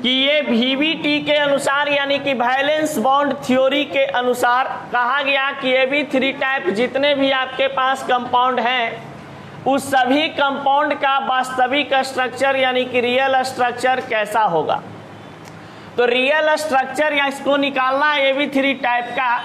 कि ये VBT के अनुसार यानी कि वैलेंस बॉन्ड थ्योरी के अनुसार कहा गया कि AB3 टाइप जितने भी आपके पास कंपाउंड हैं उस सभी कंपाउंड का वास्तविक स्ट्रक्चर यानी कि रियल स्ट्रक्चर कैसा होगा। तो रियल स्ट्रक्चर या इसको निकालना है AB3 टाइप का।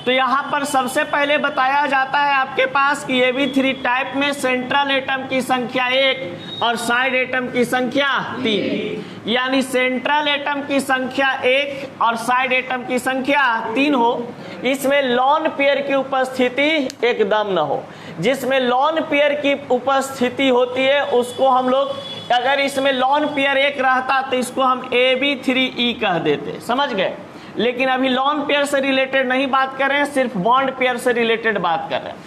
तो यहाँ पर सबसे पहले बताया जाता है आपके पास कि AB3 टाइप में सेंट्रल एटम की संख्या 1 और साइड एटम की संख्या 3, यानी सेंट्रल एटम की संख्या 1 और साइड एटम की संख्या 3 हो। इसमें लॉन पेयर की उपस्थिति एकदम न हो। जिसमें लॉन पेयर की उपस्थिति होती है उसको हम लोग, अगर इसमें लॉन पेयर 1 रहता तो इसको हम AB3E कह देते, समझ गए। लेकिन अभी लॉन पेयर से रिलेटेड नहीं बात कर रहे हैं, सिर्फ बॉन्ड पेयर से रिलेटेड बात कर रहे हैं।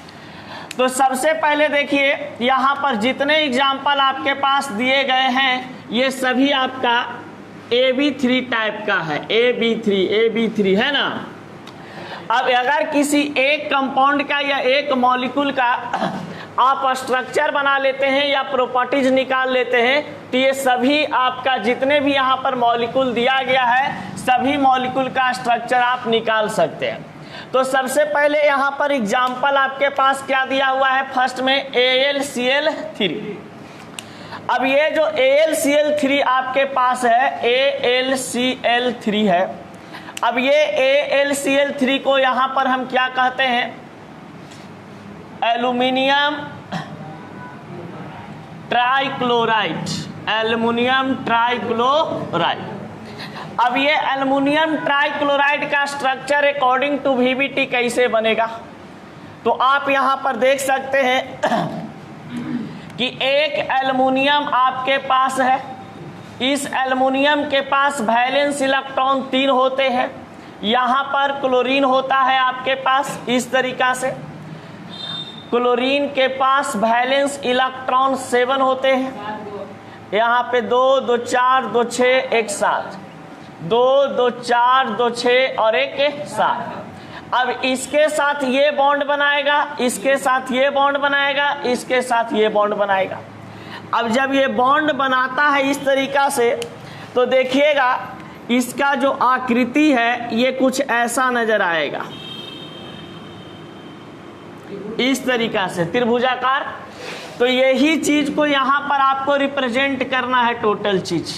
तो सबसे पहले देखिए यहाँ पर जितने एग्जाम्पल आपके पास दिए गए हैं ये सभी आपका AB3 टाइप का है। AB3 है ना। अब अगर किसी एक कंपाउंड का या एक मॉलिक्यूल का आप स्ट्रक्चर बना लेते हैं या प्रॉपर्टीज निकाल लेते हैं तो ये सभी आपका जितने भी यहाँ पर मॉलिक्यूल दिया गया है सभी मॉलिक्यूल का स्ट्रक्चर आप निकाल सकते हैं। तो सबसे पहले यहाँ पर एग्जाम्पल आपके पास क्या दिया हुआ है, फर्स्ट में AlCl3। अब ये जो AlCl3 आपके पास है AlCl3 है। अब ये AlCl3 को यहाँ पर हम क्या कहते हैं, एल्यूमिनियम ट्राइक्लोराइड, एल्यूमिनियम ट्राइक्लोराइड। अब ये एल्यूमिनियम ट्राइक्लोराइड का स्ट्रक्चर अकॉर्डिंग टू VBT कैसे बनेगा, तो आप यहाँ पर देख सकते हैं कि एक एल्यूमिनियम आपके पास है। इस एल्यूमिनियम के पास वैलेंस इलेक्ट्रॉन 3 होते हैं। यहाँ पर क्लोरीन होता है आपके पास इस तरीका से। क्लोरीन के पास वैलेंस इलेक्ट्रॉन 7 होते हैं। यहाँ पे 2 2 4 2 6 1 7, 2 2 4 2 6 और 1 7। अब इसके साथ ये बॉन्ड बनाएगा, इसके साथ ये बॉन्ड बनाएगा, इसके साथ ये बॉन्ड बनाएगा। अब जब ये बॉन्ड बनाता है इस तरीका से तो देखिएगा इसका जो आकृति है ये कुछ ऐसा नजर आएगा, इस तरीका से त्रिभुजाकार। तो यही चीज को यहाँ पर आपको रिप्रेजेंट करना है टोटल चीज।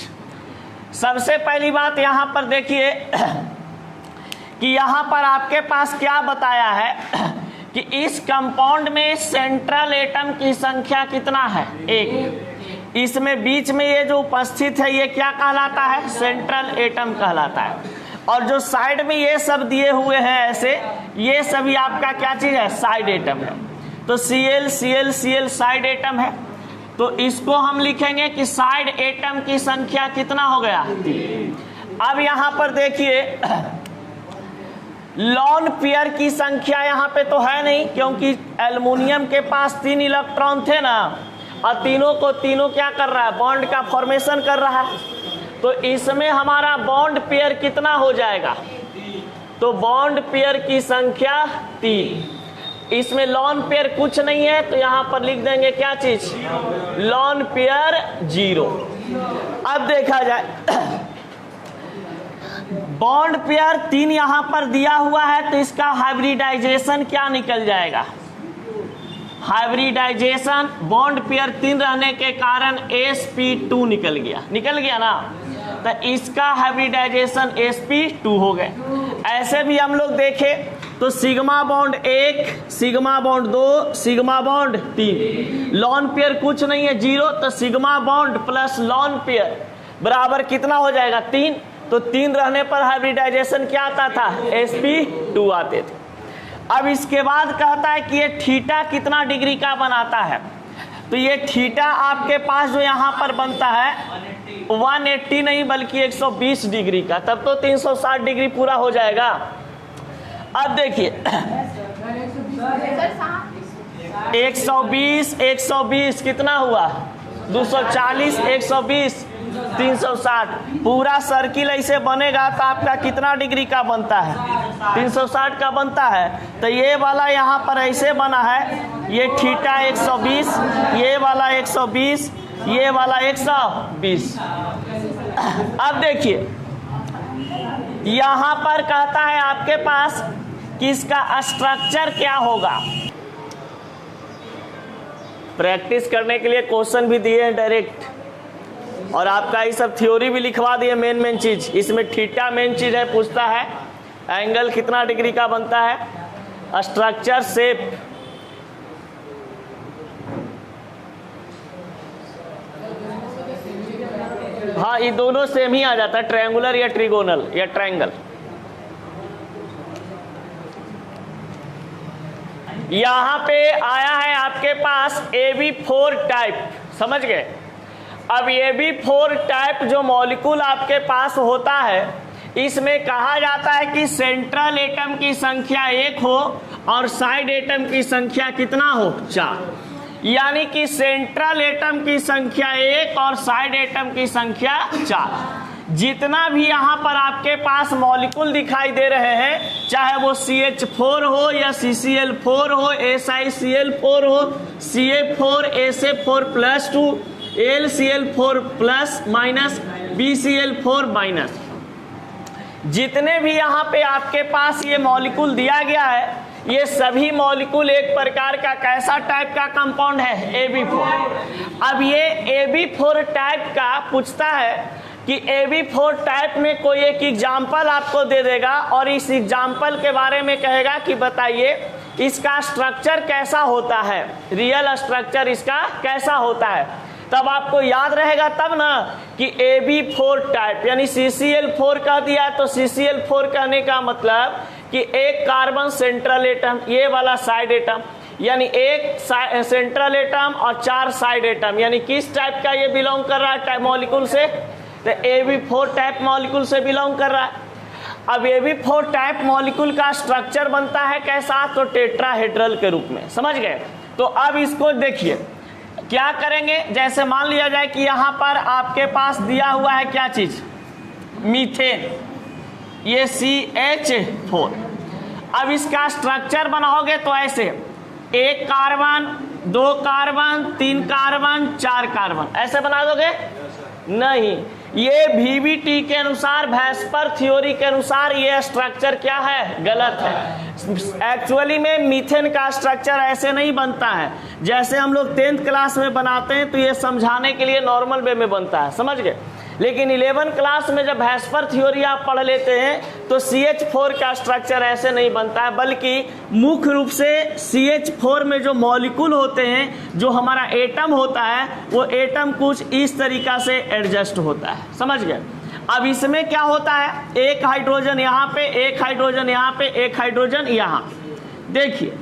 सबसे पहली बात यहाँ पर देखिए कि यहाँ पर आपके पास क्या बताया है कि इस कंपाउंड में सेंट्रल एटम की संख्या कितना है, 1। इसमें बीच में ये जो उपस्थित है ये क्या कहलाता है, सेंट्रल एटम कहलाता है। और जो साइड में ये सब दिए हुए हैं ऐसे, ये सभी आपका क्या चीज है, साइड एटम है। तो Cl साइड एटम है। तो इसको हम लिखेंगे कि साइड एटम की संख्या कितना हो गया, 3। अब यहाँ पर देखिए लॉन पेयर की संख्या यहाँ पे तो है नहीं, क्योंकि एल्युमिनियम के पास 3 इलेक्ट्रॉन थे ना, और तीनों क्या कर रहा है, बॉन्ड का फॉर्मेशन कर रहा है। तो इसमें हमारा बॉन्ड पेयर कितना हो जाएगा, तो बॉन्ड पेयर की संख्या 3। इसमें लॉन पेयर कुछ नहीं है तो यहाँ पर लिख देंगे क्या चीज, लॉन पेयर 0। अब देखा जाए बॉन्ड पेयर 3 यहाँ पर दिया हुआ है तो इसका हाइब्रिडाइजेशन क्या निकल जाएगा, हाइब्रिडाइजेशन बॉन्ड पेयर 3 रहने के कारण sp2 निकल गया ना, तो इसका हाइब्रिडाइजेशन sp2 हो गए। ऐसे भी हम लोग देखें तो sigma bond 1, sigma bond 2, sigma bond 3, lone pair कुछ नहीं है 0, तो sigma bond plus lone pair बराबर कितना हो जाएगा, 3। तो 3 रहने पर हाइब्रिडाइजेशन क्या आता था, sp2 आते थे। अब इसके बाद कहता है कि ये थीटा कितना डिग्री का बनाता है, तो ये थीटा आपके पास जो यहाँ पर बनता है 180 नहीं बल्कि 120 डिग्री का, तब तो 360 डिग्री पूरा हो जाएगा। अब देखिए 120 कितना हुआ, 240, 120, 360, पूरा सर्किल ऐसे बनेगा तो आपका कितना डिग्री का बनता है, 360 का बनता है। तो ये वाला यहाँ पर ऐसे बना है, ये थीटा 120, ये वाला 120, ये वाला 120। अब देखिए यहां पर कहता है आपके पास कि इसका स्ट्रक्चर क्या होगा। प्रैक्टिस करने के लिए क्वेश्चन भी दिए हैं डायरेक्ट, और आपका ये सब थ्योरी भी लिखवा दिए। मेन चीज इसमें थीटा मेन चीज है, पूछता है एंगल कितना डिग्री का बनता है, स्ट्रक्चर शेप। हाँ ये दोनों सेम ही आ जाता है, ट्रायंगुलर या ट्रिगोनल या ट्रायंगल। यहां पे आया है आपके पास AB4 टाइप, समझ गए। अब AB4 टाइप जो मॉलिक्यूल आपके पास होता है, इसमें कहा जाता है कि सेंट्रल एटम की संख्या 1 हो और साइड एटम की संख्या कितना हो, 4। यानी कि सेंट्रल एटम की संख्या 1 और साइड एटम की संख्या 4। जितना भी यहाँ पर आपके पास मॉलिक्यूल दिखाई दे रहे हैं, चाहे वो CH4 हो या CCl4 हो, SiCl4 हो, Ca4, SA4+2, LCl4+- BCl4-, जितने भी यहाँ पे आपके पास ये मॉलिक्यूल दिया गया है, ये सभी मॉलिक्यूल एक प्रकार का कैसा टाइप का कंपाउंड है, AB4। अब ये AB4 टाइप का पूछता है कि AB4 टाइप में कोई एक एग्जाम्पल आपको दे देगा और इस एग्जाम्पल के बारे में कहेगा कि बताइए इसका स्ट्रक्चर कैसा होता है, रियल स्ट्रक्चर इसका कैसा होता है। तब आपको याद रहेगा तब ना कि AB4 टाइप यानी CCl4 का दिया, तो CCl4 कहने का मतलब कि एक कार्बन सेंट्रल एटम, ये वाला साइड एटम, यानी एक सेंट्रल एटम और 4 साइड एटम, यानी किस टाइप का ये बिलोंग कर रहा है टाइप मॉलिक्यूल से, तो AB4 टाइप मॉलिक्यूल से बिलोंग कर रहा है। अब AB4 टाइप मॉलिक्यूल का स्ट्रक्चर बनता है कैसा, तो टेट्राहेड्रल के रूप में, समझ गए। तो अब इसको देखिए क्या करेंगे, जैसे मान लिया जाए कि यहाँ पर आपके पास दिया हुआ है क्या चीज, मीथेन, ये CH4। अब इसका स्ट्रक्चर बनाओगे तो ऐसे 1 कार्बन 2 कार्बन 3 कार्बन 4 कार्बन, ऐसे बना दोगे नहीं। ये VBT के अनुसार, वैस्पर थ्योरी के अनुसार ये स्ट्रक्चर क्या है, गलत है। एक्चुअली में मीथेन का स्ट्रक्चर ऐसे नहीं बनता है जैसे हम लोग 10th क्लास में बनाते हैं, तो ये समझाने के लिए नॉर्मल वे में बनता है, समझ गए। लेकिन 11th क्लास में जब वैस्पर थ्योरी आप पढ़ लेते हैं तो CH4 का स्ट्रक्चर ऐसे नहीं बनता है, बल्कि मुख्य रूप से CH4 में जो मॉलिक्यूल होते हैं, जो हमारा एटम होता है, वो एटम कुछ इस तरीका से एडजस्ट होता है, समझ गए। अब इसमें क्या होता है, एक हाइड्रोजन यहाँ पे, एक हाइड्रोजन यहाँ पे, एक हाइड्रोजन यहाँ। देखिए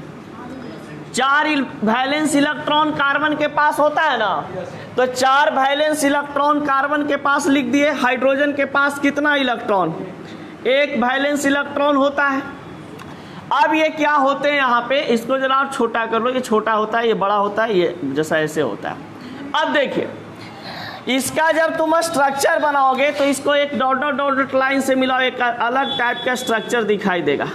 4 वैलेंस इलेक्ट्रॉन कार्बन के पास होता है ना, तो 4 वैलेंस इलेक्ट्रॉन कार्बन के पास लिख दिए। हाइड्रोजन के पास कितना इलेक्ट्रॉन, 1 वैलेंस इलेक्ट्रॉन होता है। अब ये क्या होते हैं यहाँ पे, इसको जरा आप छोटा कर लो, ये छोटा होता है, ये बड़ा होता है, ये जैसा ऐसे होता है। अब देखिए इसका जब तुम स्ट्रक्चर बनाओगे तो इसको एक डॉट लाइन से मिलाओ, एक अलग टाइप का स्ट्रक्चर दिखाई देगा।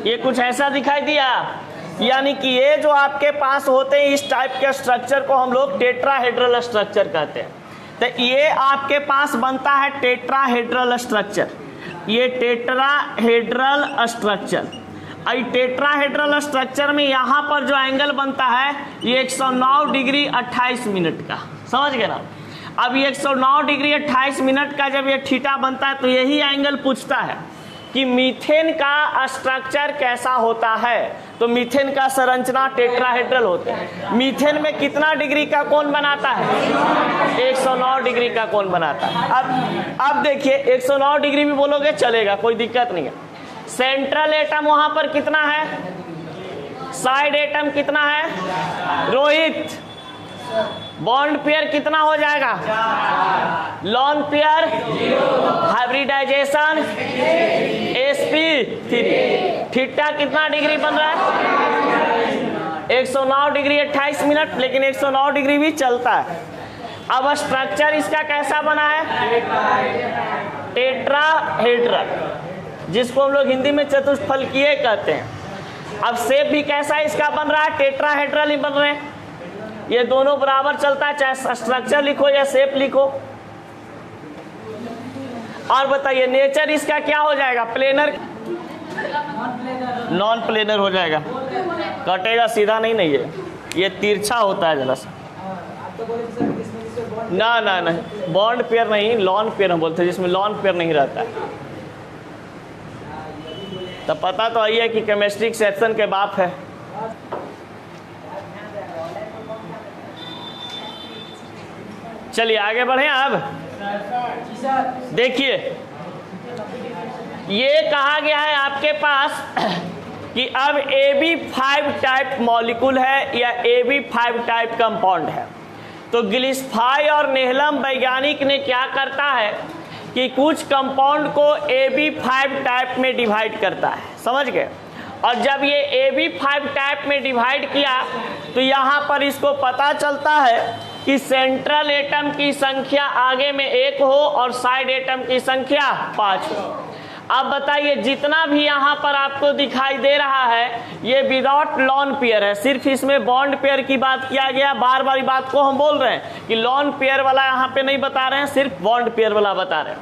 ये कुछ ऐसा दिखाई दिया, यानी कि ये जो आपके पास होते हैं इस टाइप के स्ट्रक्चर को हम लोग टेट्राहेड्रल स्ट्रक्चर कहते हैं। तो ये आपके पास बनता है टेट्राहेड्रल स्ट्रक्चर, ये टेट्राहेड्रल स्ट्रक्चर। टेट्राहेड्रल स्ट्रक्चर में यहाँ पर जो एंगल बनता है ये 109 डिग्री 28 मिनट का, समझ गए ना। अब ये 109 डिग्री 28 मिनट का जब ये थीटा बनता है तो यही एंगल पूछता है कि मीथेन का स्ट्रक्चर कैसा होता है। तो मीथेन का संरचना टेट्राहेड्रल होता है। मीथेन में कितना डिग्री का कोण बनाता है, 109 डिग्री का कोण बनाता है। अब देखिए 109 डिग्री भी बोलोगे चलेगा, कोई दिक्कत नहीं है। सेंट्रल एटम वहां पर कितना है, साइड एटम कितना है, रोहित, बॉन्ड पेयर कितना हो जाएगा, lone pair, hybridisation sp3। Theta कितना डिग्री बन रहा है, 109 डिग्री 28 मिनट, लेकिन 109 डिग्री भी चलता है। अब स्ट्रक्चर इसका कैसा बना है? टेट्राहेड्रल, जिसको हम लोग हिंदी में चतुष्फलकीय कहते हैं। अब शेप भी कैसा इसका बन रहा है? टेट्राहेड्रल ही बन रहे हैं। ये दोनों बराबर चलता है, चाहे स्ट्रक्चर लिखो या शेप लिखो। और बताइए नेचर इसका क्या हो जाएगा? प्लेनर, नॉन प्लेनर हो जाएगा। कटेगा सीधा नहीं है, ये तिरछा होता है जरा सा। ना ना नहीं, बॉन्ड पेयर नहीं, लॉन पेयर हम बोलते हैं, जिसमें लॉन पेयर नहीं रहता है। तो पता तो यही है कि केमिस्ट्री सेक्शन के बाप है। चलिए आगे बढ़े। अब देखिए ये कहा गया है आपके पास कि अब AB5 टाइप मॉलिक्यूल है या AB5 टाइप कंपाउंड है। तो गिलिस्फाई और नेहलम वैज्ञानिक ने क्या करता है कि कुछ कंपाउंड को AB5 टाइप में डिवाइड करता है, समझ गए। और जब ये AB5 टाइप में डिवाइड किया तो यहाँ पर इसको पता चलता है कि सेंट्रल एटम की संख्या आगे में 1 हो और साइड एटम की संख्या 5 हो। अब बताइए जितना भी यहाँ पर आपको दिखाई दे रहा है ये विदाउट लॉन पेयर है, सिर्फ इसमें बॉन्ड पेयर की बात किया गया। बार बार बात को हम बोल रहे हैं कि लॉन पेयर वाला यहाँ पे नहीं बता रहे हैं, सिर्फ बॉन्ड पेयर वाला बता रहे हैं।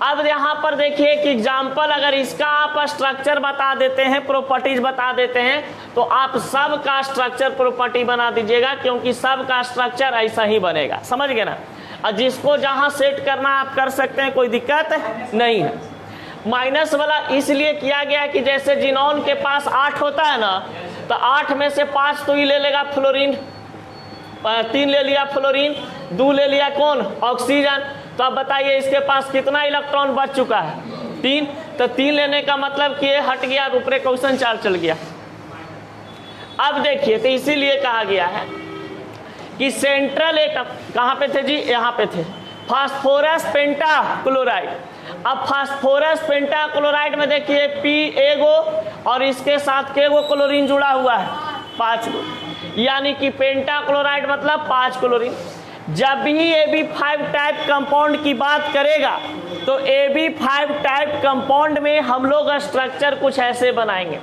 अब यहाँ पर देखिए एक एग्जाम्पल, अगर इसका आप स्ट्रक्चर बता देते हैं, प्रॉपर्टीज बता देते हैं, तो आप सब का स्ट्रक्चर प्रॉपर्टी बना दीजिएगा, क्योंकि सब का स्ट्रक्चर ऐसा ही बनेगा, समझ गए ना। और जिसको जहाँ सेट करना आप कर सकते हैं, कोई दिक्कत नहीं है। माइनस वाला इसलिए किया गया कि जैसे जिनॉन के पास 8 होता है ना, तो 8 में से 5 तो ही ले लेगा फ्लोरीन, 3 ले लिया फ्लोरीन, 2 ले लिया कौन? ऑक्सीजन। तो अब बताइए इसके पास कितना इलेक्ट्रॉन बच चुका है? 3। तो 3 लेने का मतलब कि ये हट गया, ऊपर क्वेश्चन चार्ज चल गया। अब देखिए तो इसीलिए कहा गया है कि सेंट्रल एटम कहाँ पे थे जी? यहाँ पे थे, फास्फोरस पेंटाक्लोराइड। अब फास्फोरस पेंटाक्लोराइड में देखिए P एगो और इसके साथ केगो क्लोरीन जुड़ा हुआ है? 5 गो, यानी कि पेंटाक्लोराइड मतलब 5 क्लोरीन। जब भी AB5 टाइप कंपाउंड की बात करेगा तो AB5 टाइप कंपाउंड में हम लोग स्ट्रक्चर कुछ ऐसे बनाएंगे।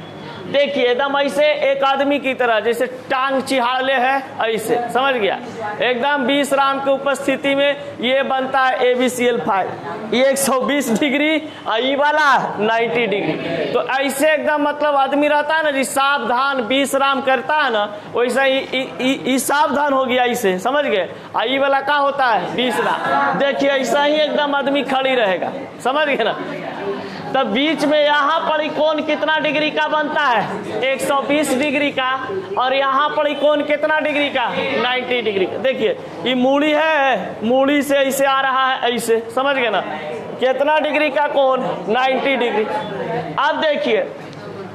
देखिए एकदम ऐसे एक आदमी की तरह, जैसे टांग चिहाड़े है ऐसे, समझ गया। एकदम 20 राम की उपस्थिति में ये बनता है AbCl5, ये 120 डिग्री और ये वाला 90 डिग्री। तो ऐसे एकदम मतलब आदमी रहता है ना जी, सावधान 20 राम करता है ना, वैसा ही सावधान हो गया ऐसे, समझ गए। आई वाला क्या होता है? 20 राम। देखिए ऐसा ही एकदम आदमी खड़ी रहेगा, समझ गए ना। तब बीच में यहाँ पर कोण कितना डिग्री का बनता है? 120 डिग्री का। और यहाँ पर कोण कितना डिग्री का? 90 डिग्री का। देखिए ये मूड़ी है, मूड़ी से ऐसे आ रहा है ऐसे, समझ गए ना। कितना डिग्री का कोण? 90 डिग्री। अब देखिए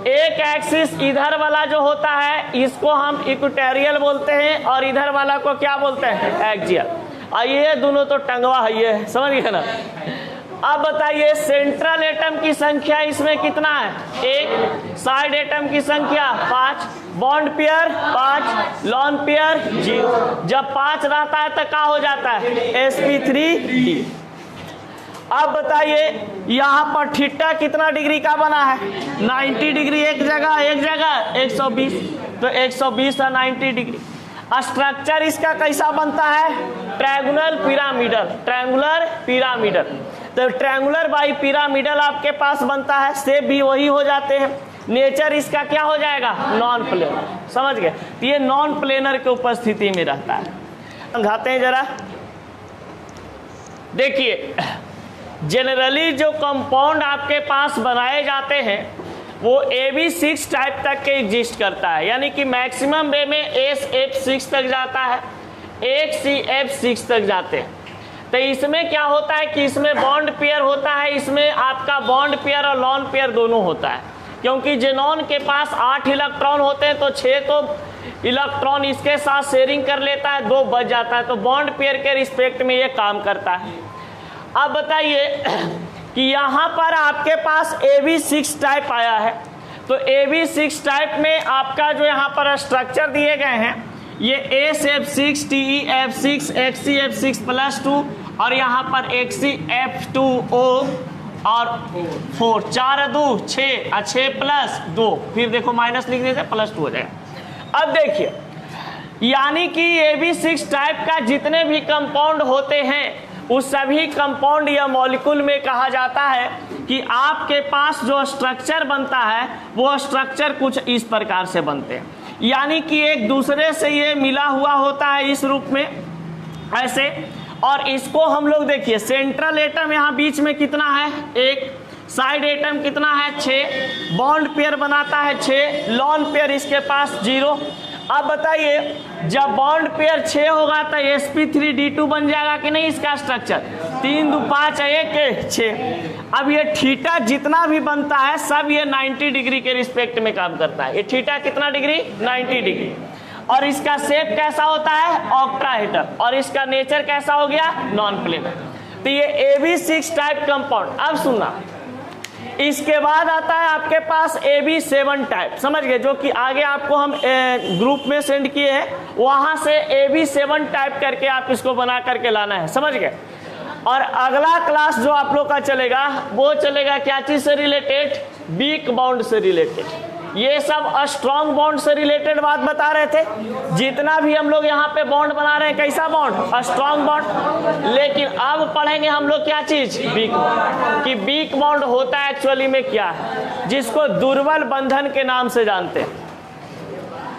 एक एक्सिस इधर वाला जो होता है इसको हम इक्वेटोरियल बोलते हैं और इधर वाला को क्या बोलते हैं? एक्सियल। आइए दोनों तो टंगवा है ये, समझ गए ना। अब बताइए सेंट्रल एटम की संख्या इसमें कितना है? 1। साइड एटम की संख्या 5। Bond pair 5, lone pair 0। जब 5 रहता है तो क्या हो जाता है? sp3d। अब बताइए यहाँ पर थीटा कितना डिग्री का बना है? 90 डिग्री। एक जगह 120, तो 120 और 90 डिग्री। स्ट्रक्चर इसका कैसा बनता है? Triangular pyramidal. ट्रायंगुलर पिरामिडल, तो ट्रायंगुलर बाई पिरामिडल आपके पास बनता है। शेप भी वही हो जाते हैं। नेचर इसका क्या हो जाएगा? नॉन प्लेनर, समझ गए। तो ये नॉन प्लेनर के उपस्थिति में रहता है। समझाते हैं जरा। देखिए जनरली जो कंपाउंड आपके पास बनाए जाते हैं वो AB6 टाइप तक के एग्जिस्ट करता है, यानी कि मैक्सिमम वे में SF6 तक जाता है, HCF6 तक जाते हैं। तो इसमें क्या होता है कि इसमें बॉन्ड पेयर होता है, इसमें आपका बॉन्ड पेयर और लॉन पेयर दोनों होता है। क्योंकि जेनॉन के पास 8 इलेक्ट्रॉन होते हैं तो 6 तो इलेक्ट्रॉन इसके साथ शेयरिंग कर लेता है, 2 बच जाता है। तो बॉन्ड पेयर के रिस्पेक्ट में ये काम करता है। अब बताइए कि यहाँ पर आपके पास AB6 टाइप आया है, तो AB6 टाइप में आपका जो यहाँ पर स्ट्रक्चर दिए गए हैं ये ACF6, TeF6, HCF6+2 और यहाँ पर HCF2O और 4, 4 2 6 और 6+2, फिर देखो माइनस लिख देते +2 हो जाएगा। अब देखिए, यानी कि AB6 टाइप का जितने भी कंपाउंड होते हैं उस सभी कंपाउंड या मॉलिक्यूल में कहा जाता है कि आपके पास जो स्ट्रक्चर बनता है वो स्ट्रक्चर कुछ इस प्रकार से बनते हैं, यानी कि एक दूसरे से ये मिला हुआ होता है इस रूप में ऐसे। और इसको हम लोग देखिए, सेंट्रल एटम यहाँ बीच में कितना है 1, साइड एटम कितना है 6, बॉन्ड पेयर बनाता है 6, लॉन पेयर इसके पास 0। अब बताइए, जब बॉन्ड पेयर 6 होगा तो sp3d2 बन जाएगा कि नहीं इसका स्ट्रक्चर, 3 2 5 1 6। अब ये थीटा जितना भी बनता है सब ये 90 डिग्री के रिस्पेक्ट में काम करता है। ये थीटा कितना डिग्री, 90 डिग्री। और इसका शेप कैसा होता है, ऑक्टाहेड्रल, और इसका नेचर कैसा हो गया, नॉन प्लेनर। तो ये AB6 टाइप कंपाउंड। अब सुनना, इसके बाद आता है आपके पास AB7 टाइप, समझ गए, जो कि आगे आपको हम ग्रुप में सेंड किए हैं, वहां से AB7 टाइप करके आप इसको बना करके लाना है, समझ गए। और अगला क्लास जो आप लोग का चलेगा वो चलेगा क्या चीज से रिलेटेड, वीक बॉन्ड से रिलेटेड। ये सब स्ट्रॉन्ग बॉन्ड से रिलेटेड बात बता रहे थे। जितना भी हम लोग यहाँ पे बॉन्ड बना रहे हैं, कैसा बॉन्ड, स्ट्रॉन्ग बॉन्ड। लेकिन अब पढ़ेंगे हम लोग क्या चीज, वीक बॉन्ड, कि वीक बॉन्ड होता है एक्चुअली में क्या है, जिसको दुर्बल बंधन के नाम से जानते हैं।